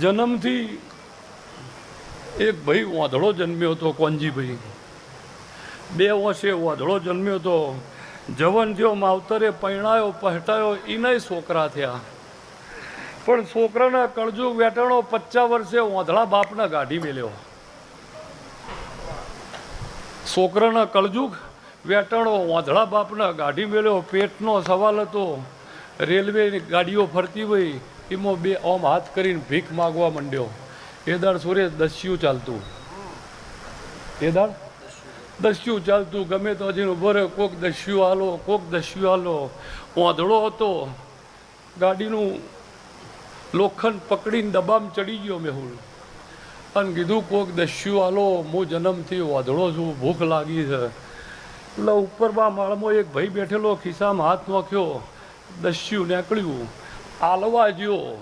જન્મથી એક ભાઈ વાંધળો જન્મ્યો હતો, કોનજીભાઈ. 2 વર્ષે વાંધળો જન્મ્યો હતો. જવન થયો, માવતરે પરણાયો, પહટાયો, એનાય છોકરા થયા. પણ છોકરાના કળજુગ વેટાણો 50 વર્ષે વાંધળા બાપને ગાઢી મેલ્યો. છોકરાના કળજુગ વેટાણો વાંધળા બાપને ગાઢી મેલ્યો. પેટનો સવાલ હતો. રેલવેની ગાડીઓ ફરતી હોય એમાં 2 ઓમ હાથ કરીને ભીખ માગવા માંડ્યો. એ દાડ સુરેશ દસ્યું ચાલતું. એ દાડ દસ્યું ચાલતું. ગમે તો હજી ઉભો રહ્યો, કોક દસ્યું હાલો, કોક દસ્યું હાલો. વાંધળો હતો. ગાડીનું લોખંડ પકડીને દબામ ચડી ગયો મેહુલ અને કીધું કોક દસ્યું હાલો, હું જન્મથી વાંધળો છું, ભૂખ લાગી છે. એટલે ઉપરમાં માળમાં એક ભાઈ બેઠેલો, ખિસ્સામાં હાથ નાખ્યો, દસ્યું નીકળ્યું, આલવા જ્યો.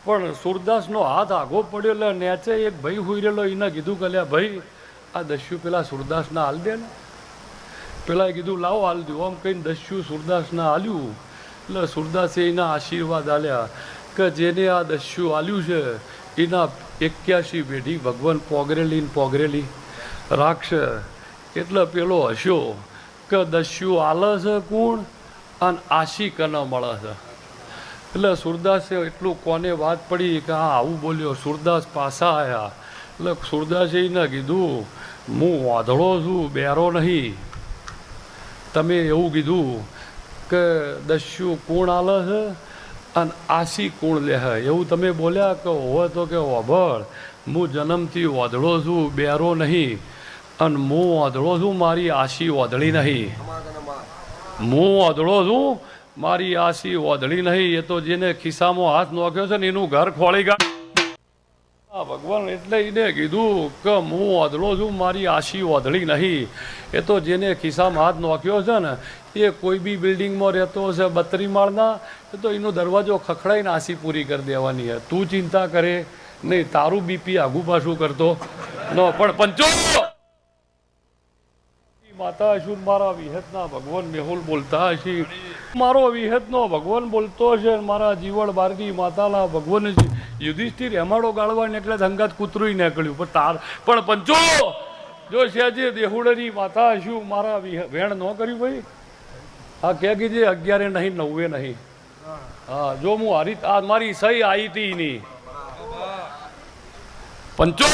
પણ સુરદાસનો હાથ આઘો પડ્યો એટલે નેચે એક ભાઈ હોઈ રહેલો. એને કીધું કે લ્યા ભાઈ, આ દસ્યું પેલા સુરદાસના હાલ દે ને. પેલાએ કીધું લાવો હાલ દઉં. આમ કહીને દસ્યું સુરદાસના હાલ્યું. એટલે સુરદાસે એના આશીર્વાદ આલ્યા કે જેને આ દસ્યું આલ્યું છે એના 81 પેઢી ભગવાન પોગરેલી રાખશે. એટલે પેલો હસ્યો કે દસ્યું આલે છે કોણ અને આશી કને મળે છે. એટલે સુરદાસે એટલું કોને વાત પડી કે આ આવું બોલ્યો. સુરદાસ પાછા આવ્યા. એટલે સુરદાસે એને કીધું હું વાંધળો છું, બેરો નહીં. તમે એવું કીધું કે દસ્યું કોણ આલે છે અને આશી કોણ લે છે, એવું તમે બોલ્યા કે હોય તો કે ઓભળ, હું જન્મથી વાંધળો છું, બેરો નહીં. અને હું વાંધળો છું, મારી આશી વાંધળી નહીં. હું વાંધળો છું, મારી આશી વાંધળી નહીં. એ તો જેને ખિસ્સામાં હાથ નાખ્યો છે ને એનું ઘર ખોળી ગયા. ભગવાન એટલે એને કીધું કે હું વાંધળો છું, મારી આશી વાંધળી નહીં. એ તો જેને ખિસ્સામાં હાથ નાખ્યો છે ને એ કોઈ બી બિલ્ડિંગમાં રહેતો હશે 32 માળના, એ તો એનો દરવાજો ખખડાઈને આશી પૂરી કરી દેવાની છે. તું ચિંતા કરે નહીં, તારું બીપી આગુ પાછું કરતો ન. પણ પંચો માતા હશું, મારા વિહતના ભગવાન મેહુલ બોલતા હશી. મારો વિહતનો ભગવાન બોલતો હશે. મારા જીવળ બારની માતાના ભગવાન યુધિષ્ઠિર હેમાડો ગાળવા નીકળે, ધંગાત કૂતરું નીકળ્યું. પણ પંચો જો સહેજે દેહુડની માતા હશું, મારા વેણ ન કર્યું ભાઈ. હા કે કીજે 11 નહીં 9 નહીં. હા જો હું હારી આ મારી સહી આવી હતી નહીં. પંચો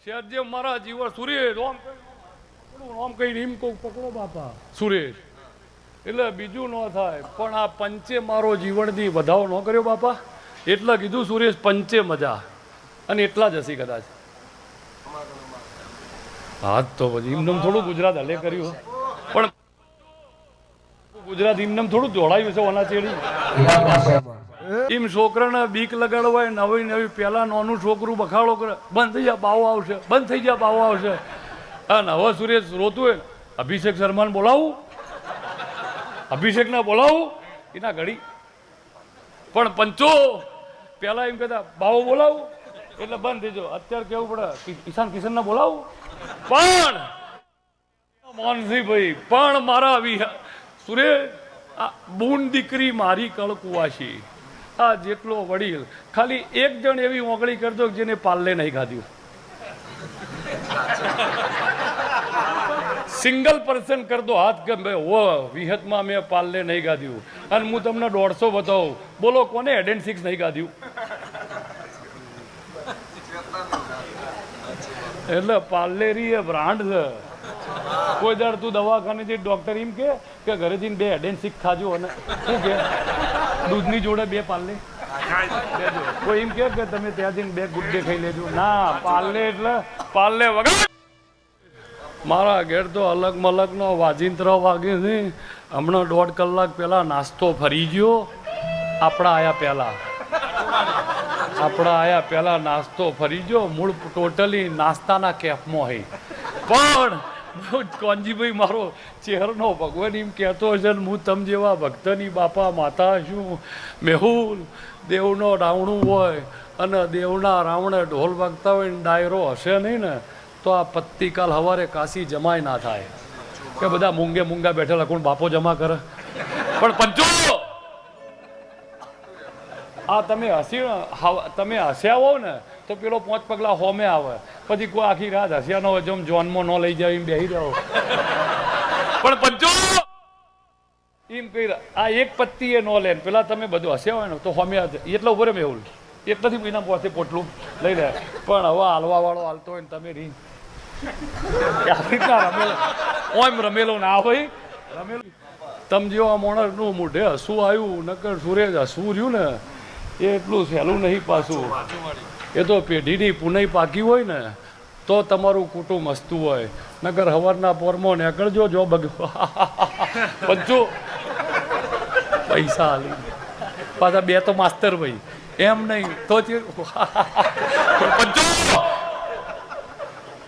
સહેજે મારા જીવળ સુરેશ આમ કઈ એમ કહું પકડો બાપા સુરેશ, એટલે બીજું ન થાય. પણ આ પંચે મારો જીવનથી વધાવો ન કર્યો બાપા. એટલે કીધું સુરેશ પંચે મજા, અને એટલા જ હશે કદાચ. હાથ તો પછી એમનેમ થોડું ગુજરાત હલે કર્યું, પણ ગુજરાત એમનેમ થોડું જોડાયું છે ઓના ચેડી. એમ છોકરાને બીક લગાડવાય નવી પેલા નાનું છોકરું બખાડો કરે, બંધ થઈ જા બાવો આવશે, બંધ થઈ જા બાવો આવશે. અને હવે સુરેશ રોતું હોય, અભિષેક શર્માને બોલાવું, અભિષેકને બોલાવું એના ઘડી. પણ પંચો પેલા એમ કહેતા બાવો બોલાવું એટલે બંધ થઈ જાઓ. અત્યારે કેવું પડે ઈશાન કિશનને બોલાવું. પણ માનસીભાઈ પણ મારા સુરેશ આ બૂન દીકરી મારી કળકુવાશી, આ જેટલો વડીલ, ખાલી એક જણ એવી ઓગળી કરજો જેને પાલ્લે નહીં ખાધ્યું. સિંગલ પર્સન કર દો હાથ કે ભાઈ વિહતમાં મેં પાલ્લે નહીં ગાધ્યું. અને હું તમને 150 બતાવું, બોલો કોને હેડ એન્ડ 6 નહીં ગાધ્યું? એટલે પાલ્લેરી એ બ્રાન્ડ છે. કોઈ દર તું દવાખાને જઈ ડોક્ટર એમ કે ઘરે જઈને 2 હેડ એન્ડ 6 ખાજો, અને શું કે દૂધની જોડે 2 પાલ્લે કોઈ એમ કે તમે ત્યાં જઈને 2 ગુડ્ડે ખાઈ લેજો. ના, પાલ્લે એટલે પાલ્લે વગર. મારા ઘેર તો અલગ મલકનો વાજિંત્ર વાગે છે. હમણાં 1.5 કલાક પહેલા નાસ્તો ફરી ગયો. આપણા આયા પહેલા નાસ્તો ફરી ગયો. મૂળ ટોટલી નાસ્તાના કેફમાં હોય. પણ કોનજીભાઈ મારો ચહેરનો ભગવાન એમ કહેતો હશે ને હું તમ જેવા ભક્તની બાપા માતા છું. મેહુલ દેવનો રાવણું હોય અને દેવના રાવણે ઢોલ વાગતા હોય ને ડાયરો હશે નહીં ને તો આ પત્તિકાલ હવારે કાશી જમાય ના થાય કે બધા મૂંગા બેઠેલા કોણ બાપો જમા કરે. પણ પંચો આ તમે હસ્યા હોવ ને તો પેલો 5 પગલા હોમે આવે, પછી કોઈ આખી રાત હસ્યા ન હોય, જેમ જોનમાં ન લઈ જાય એમ બેસી રહ્યો. પણ પંચો એમ કહી આ એક પત્તી એ ન લે, પેલા તમે બધું હસ્યા હોય ને તો હોમે એટલા ઉભરે મેં એવું એટલાથી મહિના પાસે પોટલું લઈ લે. પણ હવે હાલવા વાળો હાલતો હોય ને તમે રી ઓમ રમેલો ના ભાઈ, રમેલો તમ જેવા માણસનું મોઢે હસવું આવ્યું, નકર સુરેજ હસવું રહ્યું ને એ એટલું સહેલું નહીં પાછું. એ તો પેઢીની પુનઈ પાકી હોય ને તો તમારું કુટુંબ હસતું હોય, નકર હવારના પોરમાં નીકળજો જો પંચો પૈસા હાલી પાછા 2 તો માસ્તર ભાઈ, એમ નહીં તો પંચો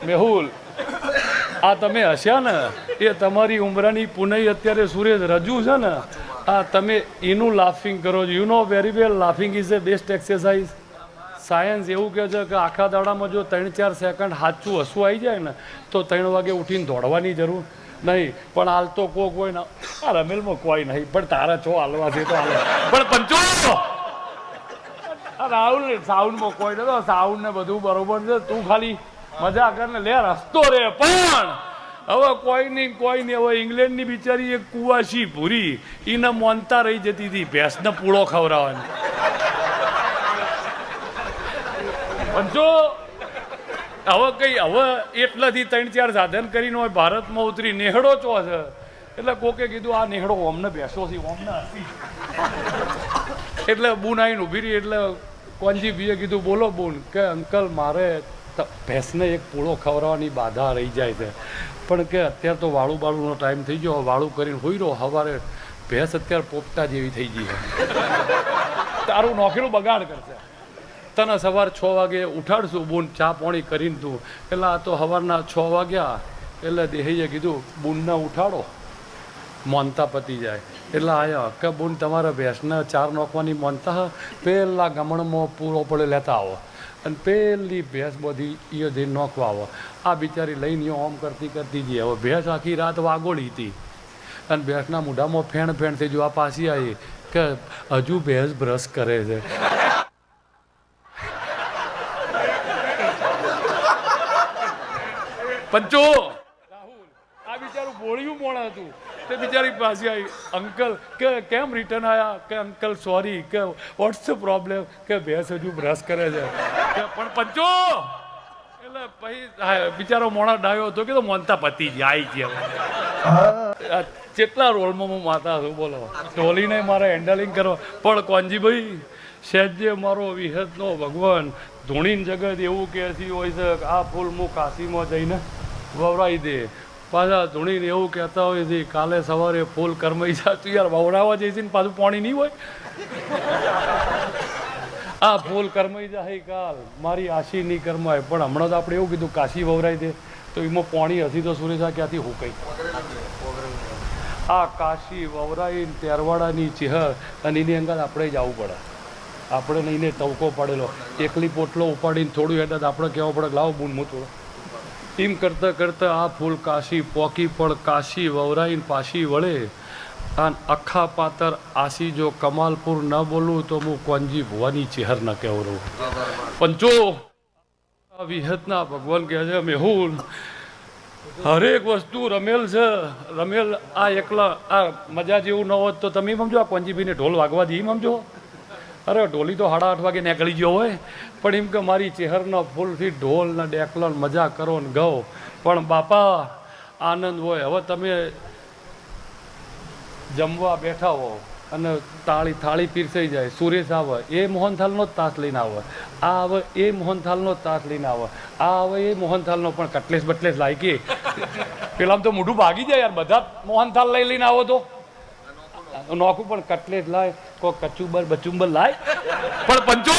મેહુલ આ તમે હસ્યા ને એ તમારી ઉંમરની પુનઈ અત્યારે સુરેશ રજૂ છે ને, આ તમે એનું લાફિંગ કરો છો. You know very well laughing is A best exercise. Science એવું કહે છે કે આખા દાડામાં જો 3-4 સેકન્ડ સાચું હસવું આવી જાય ને તો 3 વાગે ઉઠીને દોડવાની જરૂર નહીં. પણ હાલ તો કોક હોય ને આ રમેલમાં કોઈ નહીં, પણ તારા છો હાલવા છે તો હાલ. પણ પંચો રાહુલ સાઉન્ડમાં કોઈ નથી, સાઉન્ડ ને બધું બરોબર છે, તું ખાલી મજા કરીને લે રસ્તો રે. પણ હવે કોઈ નહીં હવે ઇંગ્લેન્ડની બિચારી એક કુવાસી ભૂરી એને મોનતા રહી જતી હતી ભેંસને પૂળો ખવડાવવાની. પંચો હવે એટલાથી 3-4 સાધન કરીને હોય ભારતમાં ઉતરી નેહડો ચો છે, એટલે કોકે કીધું આ નેહડો અમને બેસો છે અમને એટલે બુન આવીને ઊભી રહી. એટલે કોનજી ભાઈએ કીધું બોલો બુન કે અંકલ મારે ભેંસને એક પૂળો ખવડાવવાની બાધા રહી જાય છે, પણ કે અત્યારે તો વાળું બાળુનો ટાઈમ થઈ ગયો, વાળું કરીને હોઈ રહ્યો, સવારે ભેંસ અત્યારે પોપટા જેવી થઈ ગઈ છે, તારું નોકરીનું બગાડ કરશે. તને સવાર 6 વાગે ઉઠાડશું બુન ચા પાણી કરીને તું. એટલે આ તો સવારના 6 વાગ્યા એટલે દેહીએ કીધું બુનને ઉઠાડો મોનતા પતી જાય. એટલે આયા કે બુન તમારા ભેંસને ચાર નોખવાની મોનતા પેલા ગમણમાં પૂરો પડે લેતા આવો અને પેલી ભેંસ બધી એ જઈને નોખવા આવો. આ બિચારી લઈને ઓમ કરતી જઈએ. હવે ભેંસ આખી રાત વાગોળી હતી અને ભેંસના મોઢામાં ફેણ થઈ ગયું. આ પાછી આવી કે હજુ ભેંસ બ્રશ કરે છે. પંચો રાહુલ આ બિચારું બોળિયું મોણ હતું તે બિચારી પાસે આવી, અંકલ કે કેમ રિટર્ન આવ્યા? કે અંકલ સોરી કે વોટ્સ ધ પ્રોબ્લેમ? કે ભેંસ હજુ બ્રશ કરે છે. કે પણ પંચો એટલે પછી બિચારો મોણા ડાયો હતો કે તો મોનતા પતી જ આવી ગયા. કેટલા રોલમાં હું માતા છું બોલો, ઢોલીને મારે હેન્ડલિંગ કરવા. પણ કોનજીભાઈ સહેજે મારો વિહતનો ભગવાન ધૂણીન જગત એવું કહેતી હોય છે કે આ ફૂલ હું કાશીમાં જઈને વવરાઈ દે. પાછા ધૂણીને એવું કહેતા હોય છે કાલે સવારે ફૂલ કરમાઈ જતું. યાર વવડાવવા જઈશ ને પાછું પાણી નહીં હોય. આ ફૂલ કરમાઈ જાય કાલ મારી આશી નહીં કરમાય. પણ હમણાં તો આપણે એવું કીધું કાશી વવરાઈ દે તો એમાં પાણી હજી તો સુરેશા ક્યાંથી હુકાઈ. આ કાશી વવરાઈ તેરવાડાની ચેહર અને એની અંદર આપણે જવું પડે. આપણે નહીં તવકો પડેલો એકલી પોટલો ઉપાડીને થોડું હેઠળ આપણે કહેવું પડે લાવો બૂન હું થોડો. એમ કરતાં આ ફૂલ કાશી પોકી પણ કાશી વવરાઈને પાછી વળે. અને અખા પાતર આશી જો કમાલપુર ન બોલું તો હું કોનજી ભુવાની ચેહર ન કહેવું રહું. પંચો વિહતના ભગવાન કહે છે મેહુલ હરેક વસ્તુ રમેલ છે. રમેલ આ એકલા આ મજા જેવું ન હોત તો તમે સમજો આ કોનજીભાઈને ઢોલ વાગવા દે એમ સમજો. અરે ઢોલી તો 8:30 વાગે નીકળી ગયો હોય, પણ એમ કે મારી ચેહરના ફૂલથી ઢોલ ને ડેકલો મજા કરો ને ગાઓ. પણ બાપા આનંદ હોય. હવે તમે જમવા બેઠા હો અને થાળી પીરસાઈ જાય, સુરેશ આવે એ મોહનથાલનો જ તાસ લઈને આવે, આ આવે એ મોહનથાલનો જ તાસ લઈને આવે, આ આવે એ મોહનથાલનો. પણ કટલેસ બટલેસ લાયકી પેલા તો મોઢું ભાગી જાય યાર. બધા મોહનથાલ લઈને આવો તો નોખું પણ કટલેટ લાય, કોઈ કચુંબર બચુંબર લાય. પણ પંચો